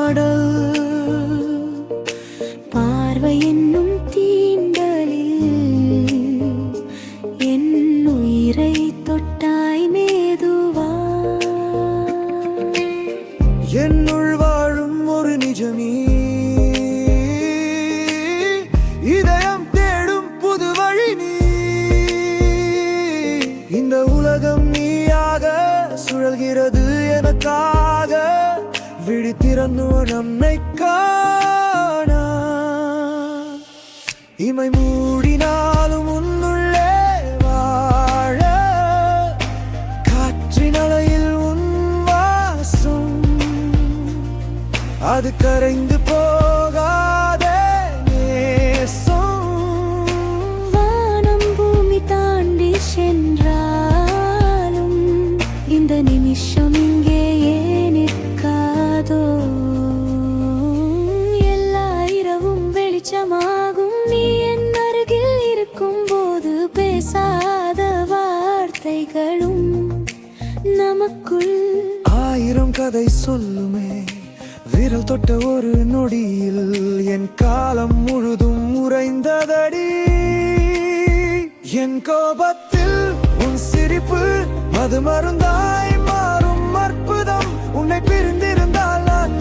பாடல். பார்வை என்னும் தீண்டலில் என் உயிரை தொட்டாய் மேதுவா. என்னுள் வாழும் ஒரு நிஜமீ, இதயம் தேடும் புது வழி நீ. இந்த உலகம் நீயாக சுழல்கிறது எனக்காக, விழித்திறந்தோ நம்மை காண. இமை மூடினாலும் உன்னுள்ளே வாழ, காற்றின் அலையில் உன் வாசம் அது கரைந்து போகாதே நேசம். வானம் பூமி தாண்டி சென்றாலும் இந்த நிமிஷம் இங்கே ஏன் நிற்காதோ. எல்லா இரவும் வெளிச்சமாகும் நீ என் அருகில் இருக்கும் போது. பேசாத வார்த்தைகளும் நமக்குள் ஆயிரம் கதை சொல்லுமே, விரல் தொட்ட ஒரு நொடியில் என் காலம் முழுதும் உறைந்ததடி. என் கோபத்தில் உன் சிரிப்பு மது மருந்தாய் மாறும் அற்புதம். உன்னை பிரிந்திருந்தால் நான்